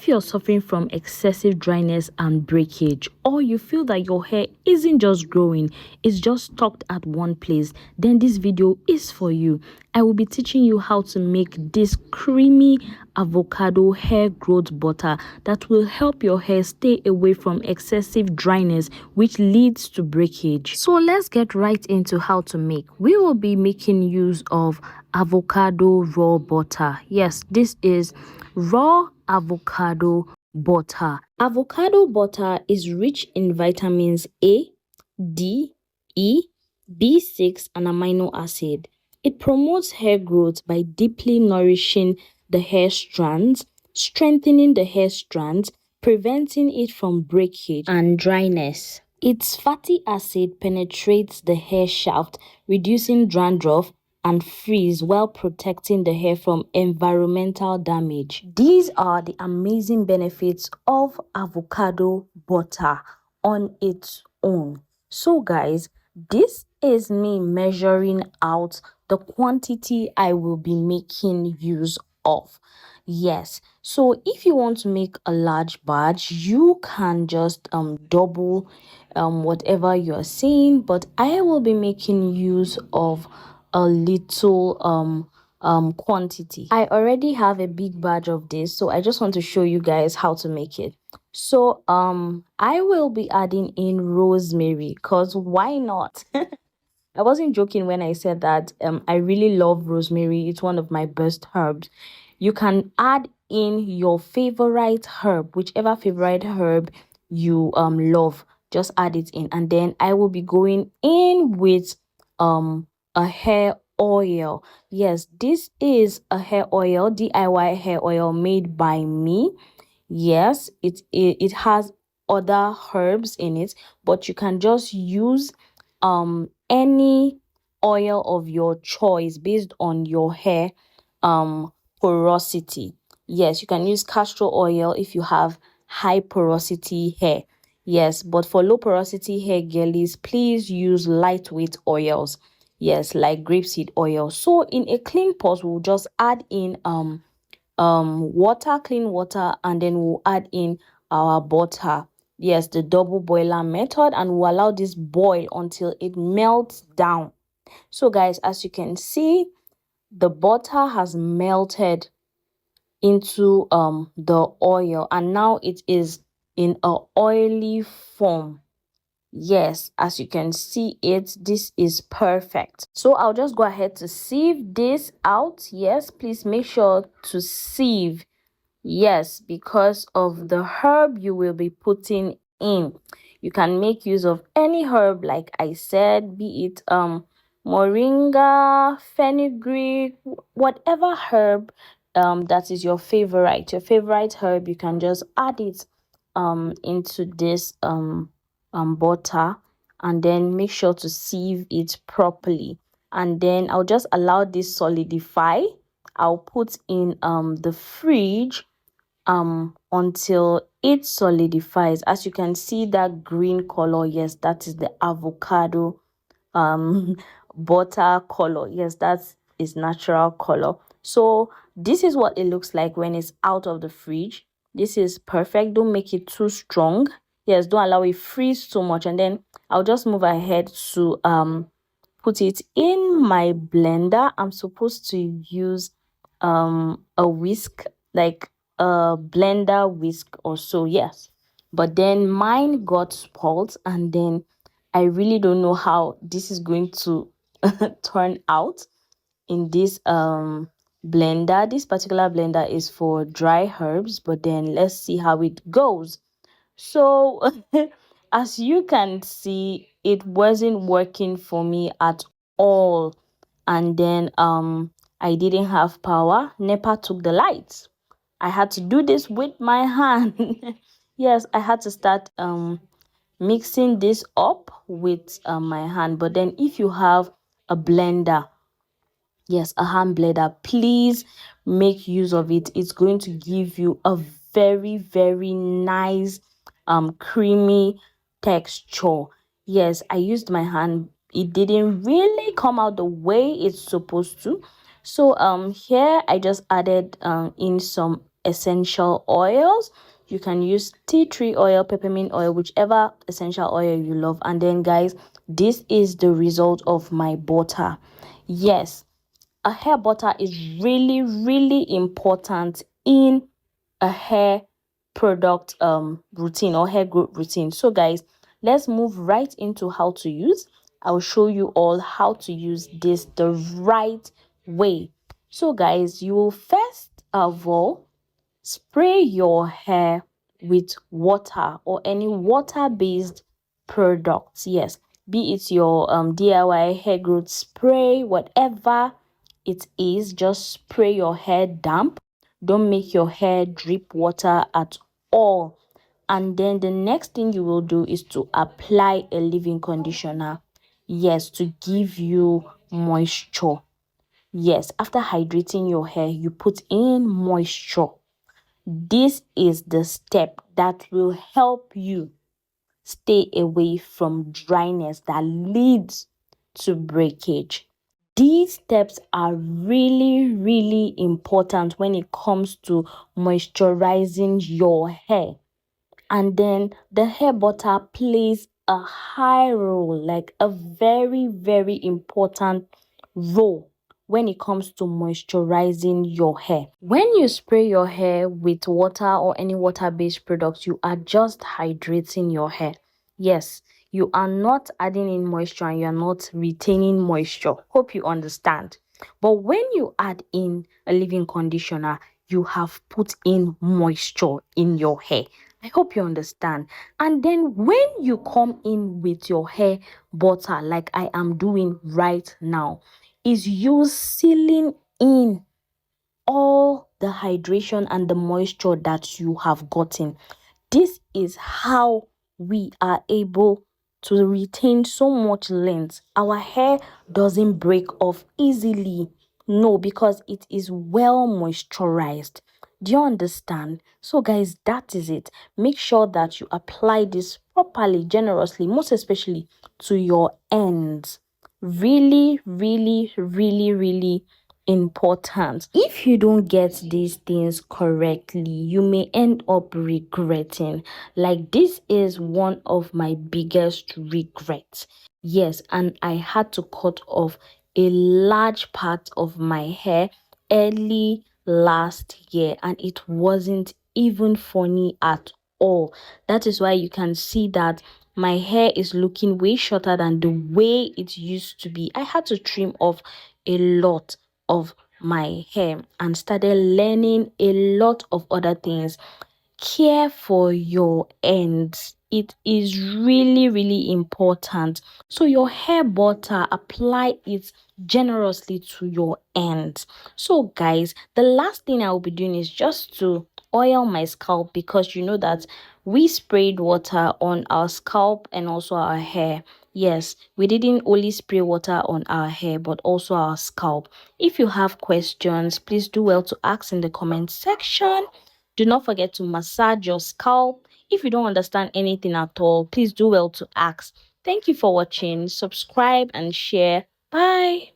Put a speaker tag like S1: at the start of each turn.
S1: If you're suffering from excessive dryness and breakage, or you feel that your hair isn't just growing, it's just stuck at one place, then this video is for you. I will be teaching you how to make this creamy avocado hair growth butter that will help your hair stay away from excessive dryness, which leads to breakage. So let's get right into how to make. We will be making use of avocado raw butter. Yes, this is raw avocado butter. Avocado butter is rich in vitamins A, D, E, B6, and amino acid. It promotes hair growth by deeply nourishing the hair strands, strengthening the hair strands, preventing it from breakage and dryness. Its fatty acid penetrates the hair shaft, reducing dandruff and frizz while protecting the hair from environmental damage. These are the amazing benefits of avocado butter on its own. So guys, this is me measuring out the quantity I will be making use of. Yes, so if you want to make a large batch, you can just double whatever you're saying, but I will be making use of a little quantity. I already have a big batch of this, so I just want to show you guys how to make it. So I will be adding in rosemary, because why not? I wasn't joking when I said that. I really love rosemary. It's one of my best herbs. You can add in your favorite herb, whichever favorite herb you love. Just add it in, and then I will be going in with a hair oil. Yes, this is a hair oil, DIY hair oil made by me. Yes, it has other herbs in it, but you can just use any oil of your choice based on your hair porosity. Yes, you can use castor oil if you have high porosity hair. Yes, but for low porosity hair girlies, please use lightweight oils. Yes, like grapeseed oil. So in a clean pot, we'll just add in water, clean water, and then we'll add in our butter. Yes, the double boiler method, and we'll allow this boil until it melts down. So guys, as you can see, the butter has melted into the oil, and now it is in a oily form. Yes, as you can see it, this is perfect. So I'll just go ahead to sieve this out. Yes, please make sure to sieve. Yes, because of the herb you will be putting in. You can make use of any herb, like I said, be it moringa, fenugreek, whatever herb that is your favorite herb. You can just add it into this butter, and then make sure to sieve it properly, and then I'll just allow this solidify. I'll put in the fridge until it solidifies. As you can see, that green color, yes, that is the avocado butter color. Yes, that is natural color. So this is what it looks like when it's out of the fridge. This is perfect. Don't make it too strong. Yes, don't allow it freeze too much. And then I'll just move ahead to put it in my blender. I'm supposed to use a whisk, like a blender whisk or so. Yes, but then mine got spoiled, and then I really don't know how this is going to turn out in this blender. This particular blender is for dry herbs, but then let's see how it goes. So as you can see, it wasn't working for me at all, and then I didn't have power. NEPA took the lights. I had to do this with my hand. Yes, I had to start mixing this up with my hand. But then if you have a blender, yes, a hand blender, please make use of it. It's going to give you a very, very nice creamy texture. Yes, I used my hand. It didn't really come out the way it's supposed to. So here I just added in some essential oils. You can use tea tree oil, peppermint oil, whichever essential oil you love. And then guys, this is the result of my butter. Yes, a hair butter is really important in a hair product routine or hair growth routine. So guys, let's move right into how to use. I'll show you all how to use this the right way. So guys, you will first of all spray your hair with water or any water-based products. Yes, be it your DIY hair growth spray, whatever it is, just spray your hair damp. Don't make your hair drip water at all. And then the next thing you will do is to apply a leave-in conditioner. Yes, to give you moisture. Yes, after hydrating your hair, you put in moisture. This is the step that will help you stay away from dryness that leads to breakage. These steps are really important when it comes to moisturizing your hair. And then the hair butter plays a high role, like a very important role when it comes to moisturizing your hair. When you spray your hair with water or any water-based products, you are just hydrating your hair. Yes, you are not adding in moisture and you are not retaining moisture. Hope you understand. But when you add in a leave-in conditioner, you have put in moisture in your hair. I hope you understand. And then when you come in with your hair butter, like I am doing right now, is you sealing in all the hydration and the moisture that you have gotten. This is how we are able to retain so much length. Our hair doesn't break off easily. No, because it is well moisturized. Do you understand? So guys, that is it. Make sure that you apply this properly, generously, most especially to your ends. Really important. If you don't get these things correctly, you may end up regretting. Like, this is one of my biggest regrets. Yes, and I had to cut off a large part of my hair early last year, and it wasn't even funny at all. That is why you can see that my hair is looking way shorter than the way it used to be. I had to trim off a lot of my hair and started learning a lot of other things. Care for your ends. It is really important. So your hair butter, apply it generously to your ends. So guys, the last thing I will be doing is just to oil my scalp, because you know that we sprayed water on our scalp and also our hair. Yes, we didn't only spray water on our hair but also our scalp. If you have questions, please do well to ask in the comment section. Do not forget to massage your scalp. If you don't understand anything at all, please do well to ask. Thank you for watching. Subscribe and share. Bye.